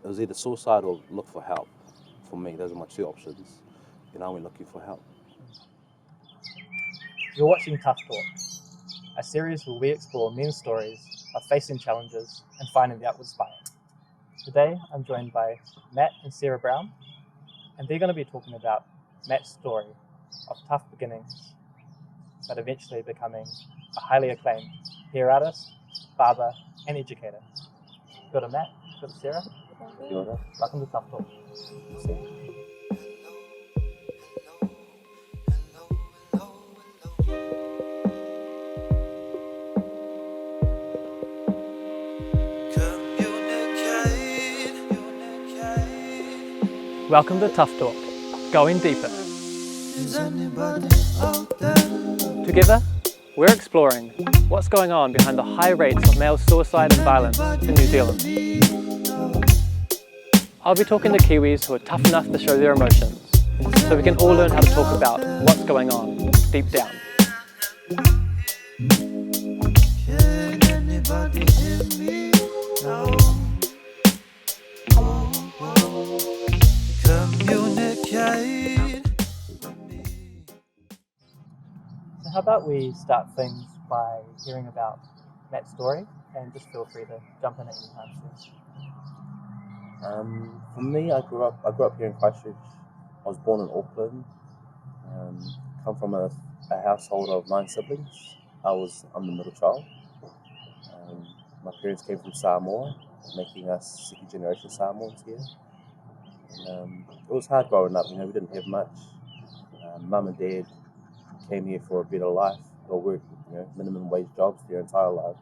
it was either suicide or look for help. For me, those are my two options. I went looking for help. You're watching Tough Talk, a series where we explore men's stories of facing challenges and finding the upward spiral. Today, I'm joined by Matt and Sarah Brown, and they're going to be talking about Matt's story of tough beginnings, but eventually becoming a highly acclaimed hair artist, barber, and educator. Good to Matt, good to Sarah. You know that? Welcome to Tough Talk. Welcome to Tough Talk, going deeper. Together, we're exploring what's going on behind the high rates of male suicide and violence in New Zealand. I'll be talking to Kiwis who are tough enough to show their emotions, so we can all learn how to talk about what's going on deep down. So how about we start things by hearing about Matt's story, and just feel free to jump in at any time. For me, I grew up here in Christchurch. I was born in Auckland. Come from a household of 9 siblings. I'm the middle child. My parents came from Samoa, making us second generation Samoans here. It was hard growing up. We didn't have much. Mum and dad came here for a better life. They worked, minimum wage jobs their entire lives.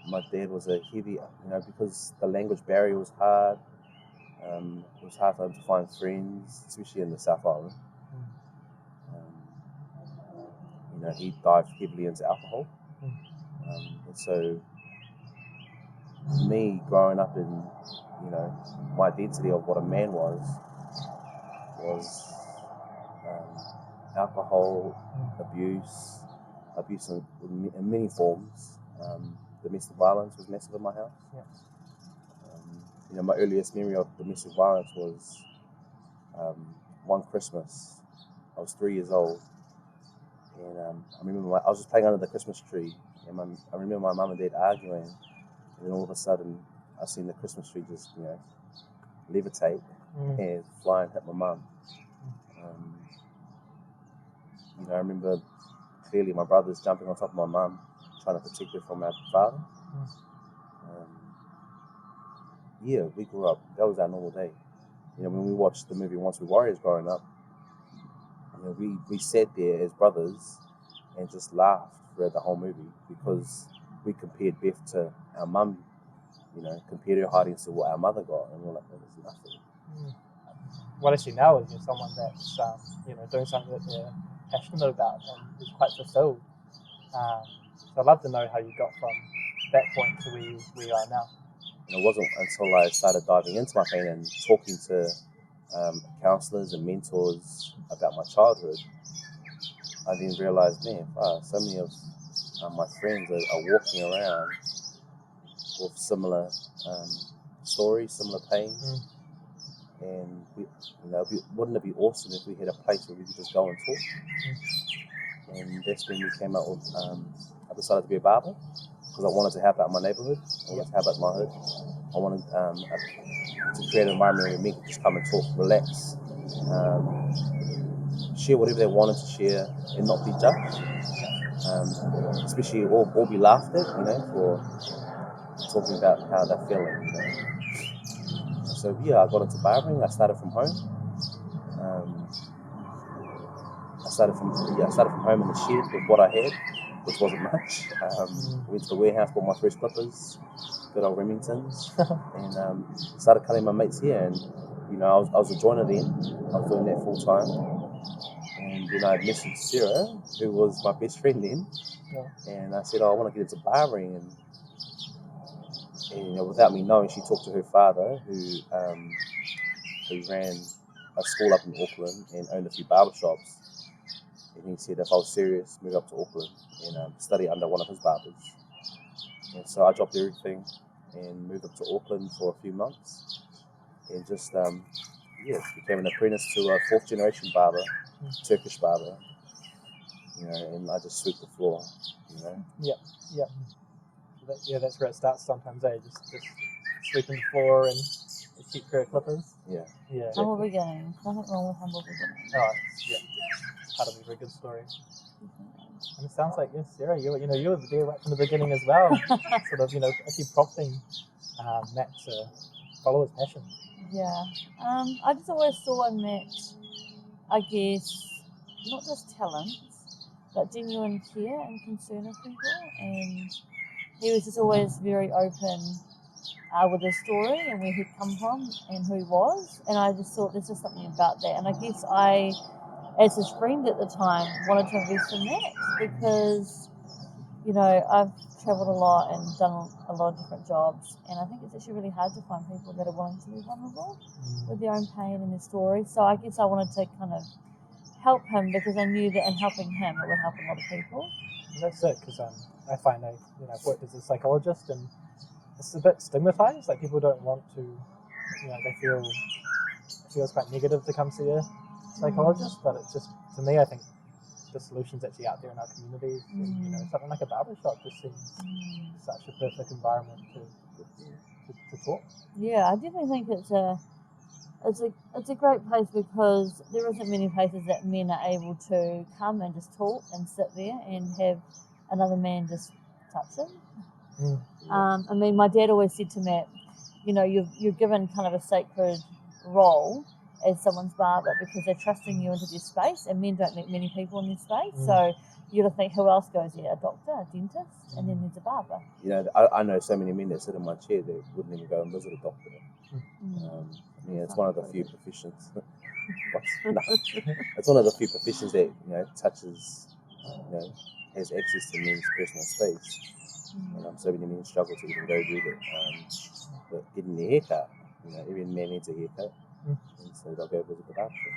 My dad was a heavy, because the language barrier was hard. It was hard for him to find friends, especially in the South Island. He dived heavily into alcohol. And so, me growing up in, my identity of what a man was alcohol, abuse in many forms. Domestic violence was massive in my house. My earliest memory of domestic violence was one Christmas. I was 3 years old, and I remember I was just playing under the Christmas tree, and I remember my mum and dad arguing, and then all of a sudden I seen the Christmas tree just levitate and fly and hit my mum. I remember clearly my brothers jumping on top of my mum, trying to protect her from our father. We grew up. That was our normal day. When we watched the movie Once We Warriors growing up, we sat there as brothers and just laughed throughout the whole movie because we compared Beth to our mum, compared her hidings to what our mother got, and we're like, that was nothing. What I see now is you're someone that's doing something that they're passionate about and is quite fulfilled. So I'd love to know how you got from that point to where you are now. It wasn't until I started diving into my pain and talking to counsellors and mentors about my childhood, I then realised, so many of my friends are walking around with similar stories, similar pain. And wouldn't it be awesome if we had a place where we could just go and talk? And that's when we came up with, I decided to be a barber because I wanted to help out my neighbourhood. I wanted to help out my hood. I wanted to create an environment where men could just come and talk, relax, share whatever they wanted to share and not be judged. Especially all be laughed at, for talking about how they're feeling. So I got into barbering. I started from home. I started from home in the shed with what I had, which wasn't much. Went to the warehouse, bought my first clippers, good old Remingtons, and started cutting my mates' hair. And I was a joiner then. I was doing that full time. And then I messaged Sarah, who was my best friend then, and I said, I want to get into barbering. And without me knowing, she talked to her father, who ran a school up in Auckland and owned a few barber shops. And he said if I was serious, move up to Auckland and study under one of his barbers. And so I dropped everything and moved up to Auckland for a few months, and just became an apprentice to a fourth generation barber, Turkish barber. And I just sweep the floor. Yeah. That's where it starts sometimes. Just sweeping the floor and a cheap pair of clippers. Yeah. Humble beginnings. Nothing wrong with humble beginnings. Oh, yeah. Part of every good story. And it sounds like, yes, Sarah, you were there right from the beginning as well. Sort of, actually prompting Matt to follow his passion. Yeah. I just always saw in Matt, I guess, not just talents, but genuine care and concern of people. And he was just always very open with his story and where he'd come from and who he was. And I just thought there's just something about that. And I guess I, as his friend at the time, wanted to invest in that because, I've travelled a lot and done a lot of different jobs. And I think it's actually really hard to find people that are willing to be vulnerable with their own pain and their story. So I guess I wanted to kind of help him because I knew that in helping him, it would help a lot of people. And that's it, because I find I've worked as a psychologist and it's a bit stigmatized. Like people don't want to, they feel it feels quite negative to come see a psychologist. But it's just, to me, I think the solution's actually out there in our communities. And, something like a barbershop just seems such a perfect environment to talk. Yeah, I definitely think it's a great place because there isn't many places that men are able to come and just talk and sit there and have another man just touch them. I mean, my dad always said to Matt, you're given kind of a sacred role as someone's barber because they're trusting you into their space, and men don't meet many people in their space. So you got to think, who else goes there? A doctor, a dentist, and then there's a barber. I know so many men that sit in my chair that wouldn't even go and visit a doctor. It's one of the few professions. It's one of the few professions that touches, has access to men's personal space. And so many men struggle to even go do that. But getting their haircut, every man needs a haircut, and so they'll go visit the barbershop.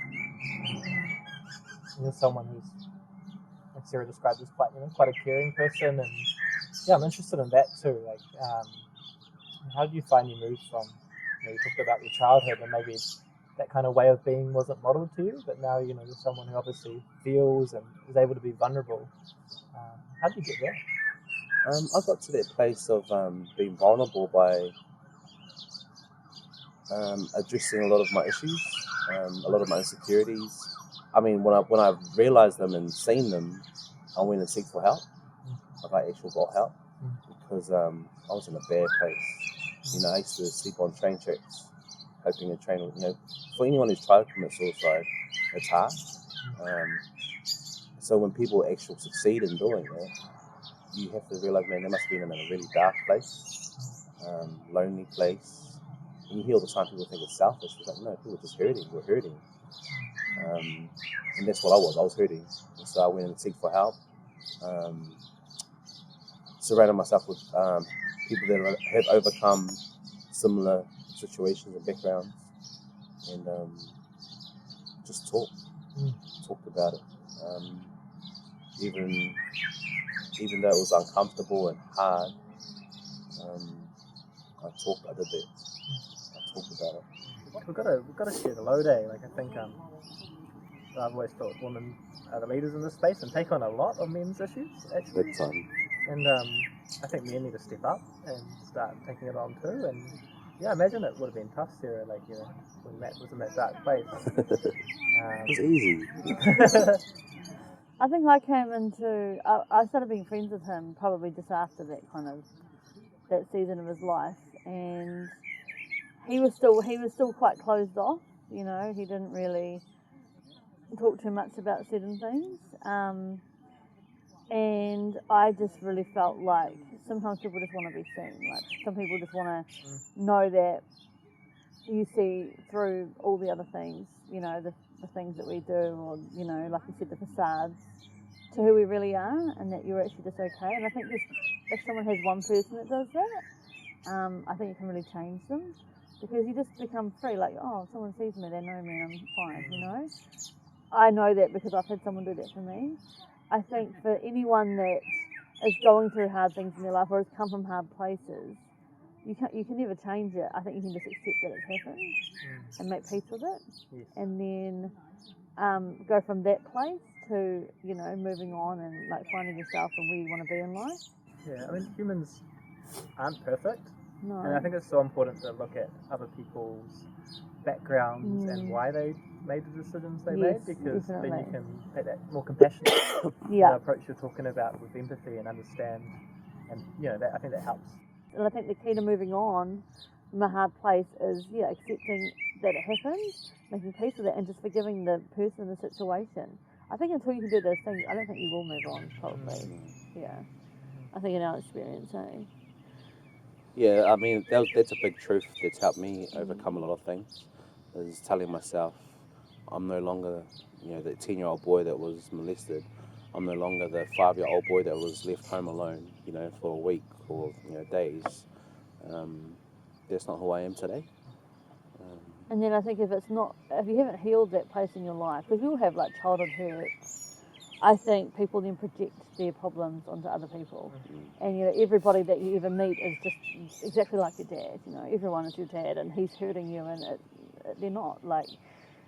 You're someone who's, like Sarah described, as quite a caring person, and I'm interested in that too. Like, how did you find you moved from? You talked about your childhood and maybe that kind of way of being wasn't modeled to you, but now you're someone who obviously feels and is able to be vulnerable. How did you get there? I got to that place of being vulnerable by addressing a lot of my issues, a lot of my insecurities. I mean, when I realized them and seen them, I went and seek for help. I actually got help because I was in a bad place. I used to sleep on train tracks, hoping a train would, for anyone who's tried to commit suicide, it's hard. So when people actually succeed in doing it, you have to realize, man, they must have been in a really dark place, lonely place. And you hear all the time people think it's selfish. It's like, no, people are just hurting. We're hurting. And that's what I was. I was hurting. And so I went and seek for help. Surrounded myself with people that have overcome similar situations and backgrounds, and just talked about it. Even though it was uncomfortable and hard, I talked about it. We've got to share the load, eh? Like, I think I've always thought women are the leaders in this space and take on a lot of men's issues, actually. Big time. And I think men need to step up and start taking it on too. And I imagine it would have been tough, Sarah, when Matt was in that dark place. It was easy. I think I came into, I started being friends with him probably just after that season of his life, and he was still quite closed off. He didn't really talk too much about certain things. And I just really felt like sometimes people just want to be seen. Like some people just want to know that you see through all the other things, the things that we do, or, like you said, the facades, to who we really are, and that you're actually just okay. And I think if someone has one person that does that, I think it can really change them, because you just become free. Like, oh, if someone sees me, they know me, and I'm fine, I know that because I've had someone do that for me. I think for anyone that is going through hard things in their life or has come from hard places, you can never change it. I think you can just accept that it's happened and make peace with it, Yes. and then go from that place to moving on and like finding yourself and where you want to be in life. Yeah, I mean, humans aren't perfect, No. and I think it's so important to look at other people's backgrounds and why they made the decisions they made, because then you can take that more compassionate approach you're talking about with empathy and understand, and I think that helps. And I think the key to moving on from a hard place is accepting that it happened, making peace with it, and just forgiving the person, the situation. I think until you can do those things, I don't think you will move on, probably. Yeah. I think in our experience, eh? Yeah, I mean, that's a big truth that's helped me overcome a lot of things, is telling myself I'm no longer, the 10-year-old boy that was molested. I'm no longer the 5-year-old boy that was left home alone, for a week or, days. That's not who I am today. And then I think if you haven't healed that place in your life, because we all have like childhood hurts, I think people then project their problems onto other people. And everybody that you ever meet is just exactly like your dad. Everyone is your dad, and he's hurting you, and they're not. Like,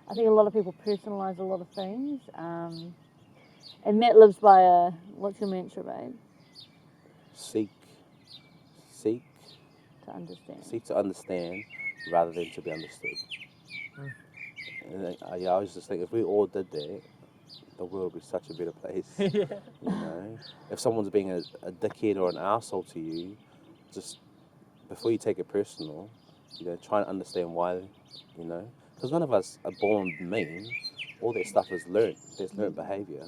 I think a lot of people personalize a lot of things. And Matt lives by what's your mantra, babe? Seek to understand. Seek to understand rather than to be understood. And I always just think if we all did that, the world would be such a better place. If someone's being a dickhead or an arsehole to you, just before you take it personal, try and understand why, because none of us are born mean. All that stuff is learned. That's learned behaviour.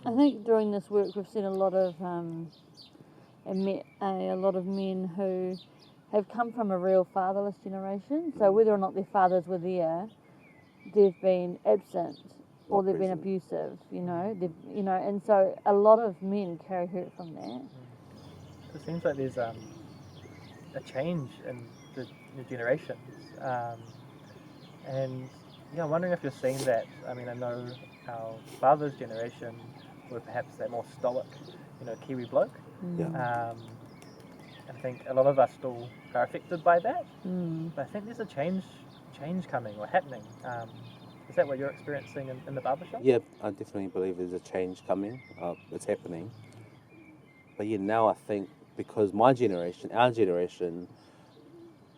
I think during this work we've seen a lot of and met a lot of men who have come from a real fatherless generation. So whether or not their fathers were there, they've been absent or they've been abusive. And so a lot of men carry hurt from that. It seems like there's a change in the generations, and I'm wondering if you're seeing that. I mean, I know our father's generation were perhaps that more stoic, Kiwi bloke. Yeah. I think a lot of us still are affected by that, but I think there's a change coming or happening. Is that what you're experiencing in the barbershop? Yeah, I definitely believe there's a change coming. It's happening. But now I think because our generation,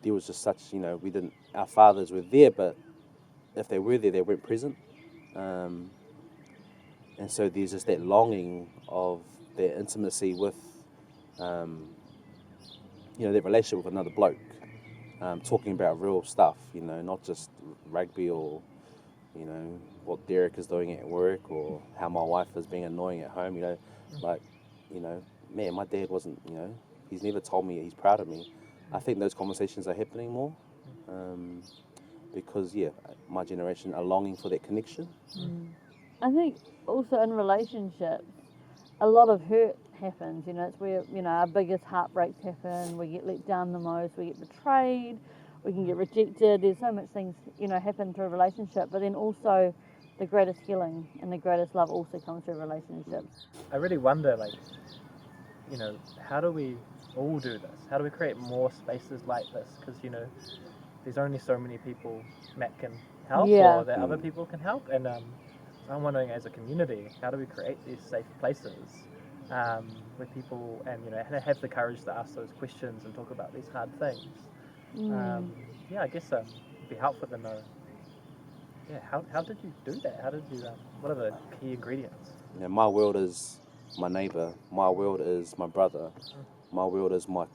there was just such, our fathers were there, but if they were there, they weren't present. And so there's just that longing of their intimacy with, that relationship with another bloke, talking about real stuff, not just rugby or, what Derek is doing at work or how my wife is being annoying at home, man, my dad wasn't, he's never told me he's proud of me. I think those conversations are happening more because, my generation are longing for that connection. I think also in relationships, a lot of hurt happens. It's where, our biggest heartbreaks happen. We get let down the most. We get betrayed. We can get rejected. There's so much things, happen through a relationship. But then also the greatest healing and the greatest love also comes through relationships. I really wonder, how do we all do this? How do we create more spaces like this? Because, there's only so many people Matt can help or that other people can help. And I'm wondering, as a community, how do we create these safe places where people have the courage to ask those questions and talk about these hard things? I guess it'd be helpful to know. How did you do that? How did you? What are the key ingredients? My world is my neighbour. My world is my brother. My world is my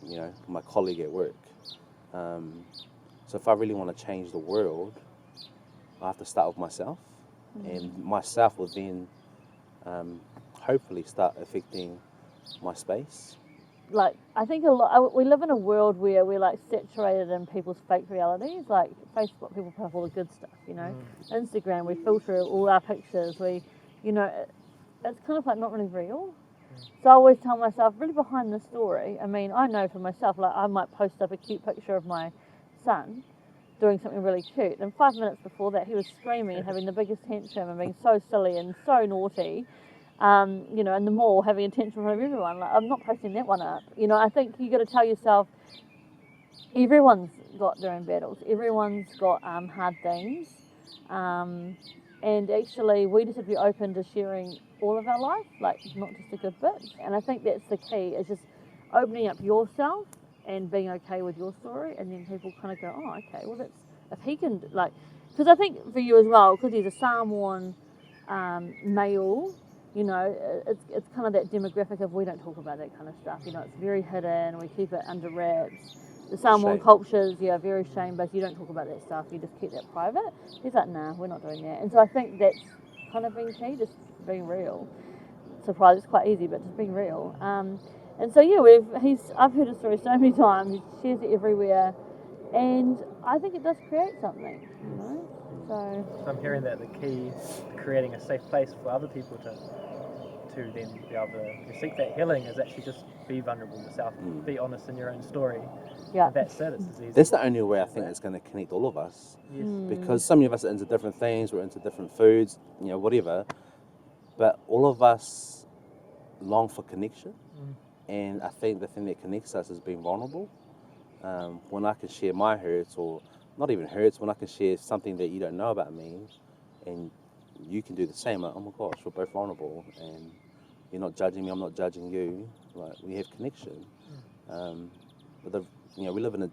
my colleague at work. So if I really want to change the world, I have to start with myself, and myself will then hopefully start affecting my space. Like, I think we live in a world where we're like saturated in people's fake realities. Like Facebook, people put up all the good stuff, Instagram, we filter all our pictures. It's kind of like not really real. So I always tell myself, really behind the story, I mean, I know for myself, like I might post up a cute picture of my son doing something really cute, and 5 minutes before that he was screaming and having the biggest tantrum and being so silly and so naughty. In the mall having attention from everyone. Like, I'm not posting that one up. I think you got to tell yourself, everyone's got their own battles. Everyone's got hard things. And actually, we just have to be open to sharing all of our life, like not just a good bit. And I think that's the key, is just opening up yourself and being okay with your story. And then people kind of go, oh, okay, well, that's, if he can, like, because I think for you as well, because he's a Samoan male, you know, it's kind of that demographic of we don't talk about that kind of stuff. You know, it's very hidden. We keep it under wraps. The Samoan Shame. cultures, yeah, very shame-based. You don't talk about that stuff. You just keep that private. He's like, nah, we're not doing that. And so I think that's kind of been key, just being real. Surprise, it's quite easy, but just being real. And so yeah, I've heard his story so many times. He shares it everywhere, and I think it does create something, you know. So I'm hearing that the key to creating a safe place for other people to then be able to seek that healing is actually just be vulnerable yourself, be honest in your own story. Yeah, And that's it. It's as easy. That's the only way I think it's going to connect all of us. Yes. Because some of us are into different things, we're into different foods, you know, whatever. But all of us long for connection. And I think the thing that connects us is being vulnerable. When I can share my hurts, or not even hurts, when I can share something that you don't know about me, and you can do the same, like, oh my gosh, we're both vulnerable, and you're not judging me, I'm not judging you. Like, we have connection. But you know, we live in a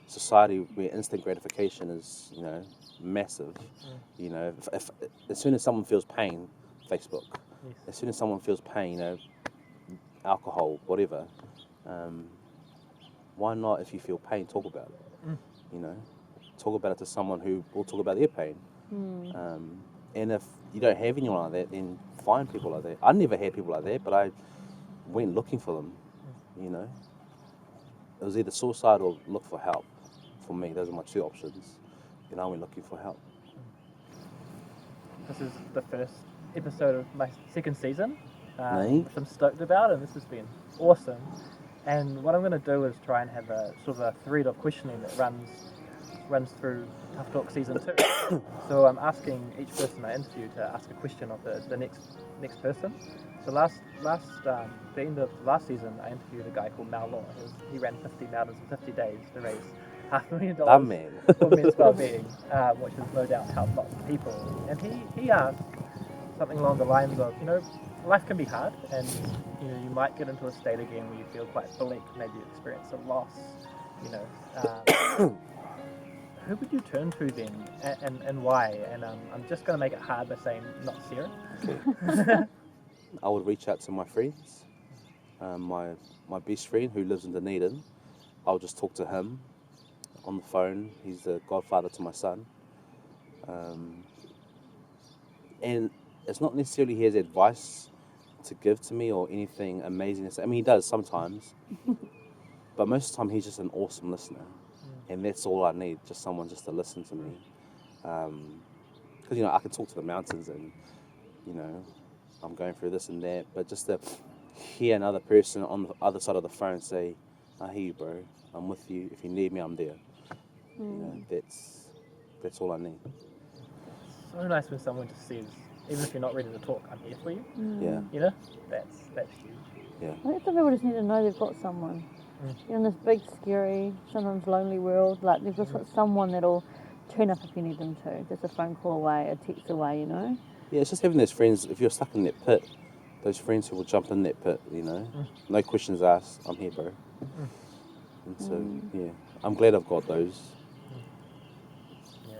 society where instant gratification is, you know, massive. You know, if as soon as someone feels pain, Facebook. Yes. As soon as someone feels pain, you know, alcohol, whatever. Why not, if you feel pain, talk about it? You know, talk about it to someone who will talk about their pain. And if you don't have anyone like that, then find people like that. I never had people like that, but I went looking for them. You know, it was either suicide or look for help. For me, those are my two options. And I went looking for help. This is the first episode of my second season, Nice. which I'm stoked about, and this has been awesome. And what I'm going to do is try and have a sort of a thread of questioning that runs through Tough Talk Season 2. So I'm asking each person I interview to ask a question of the next person. So the end of last season, I interviewed a guy called Mal Law. He ran 50 mountains in 50 days to raise $500,000 That man. for men's well-being, which has no doubt helped lots of people. And he asked something along the lines of, you know, life can be hard, and you know, you might get into a state again where you feel quite bleak, maybe you experience a loss, you know. Who would you turn to then, and why? And I'm just going to make it hard by saying not Sarah. Okay. I would reach out to my friends. My best friend who lives in Dunedin, I'll just talk to him on the phone. He's the godfather to my son. And it's not necessarily he has advice to give to me or anything amazing to say. I mean, he does sometimes, but most of the time he's just an awesome listener. And that's all I need, just someone just to listen to me. Because, you know, I can talk to the mountains and, you know, I'm going through this and that, but just to hear another person on the other side of the phone say, I hear you, bro, I'm with you, if you need me, I'm there. You know, that's all I need. So nice when someone just says, even if you're not ready to talk, I'm here for you. Yeah. You know, that's huge. Yeah. I think some people just need to know they've got someone. You're in this big, scary, sometimes lonely world. Like, they've just got someone that'll turn up if you need them to. Just a phone call away, a text away, you know? Yeah, it's just having those friends, if you're stuck in that pit, those friends who will jump in that pit, you know. No questions asked, I'm here, bro. And so, yeah, I'm glad I've got those. Yeah.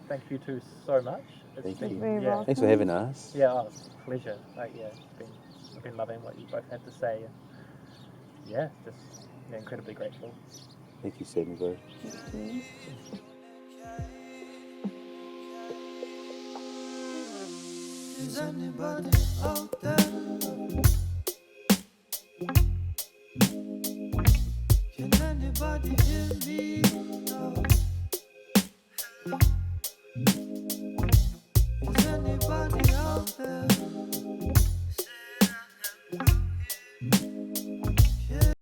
Thank you two so much. Thank been, you. Very yeah, welcome. Thanks for having us. yeah, oh, it's a pleasure. Like, yeah, I've been loving what you both had to say. And yeah, just incredibly grateful. Thank you, Sammy, bro. Is anybody out there?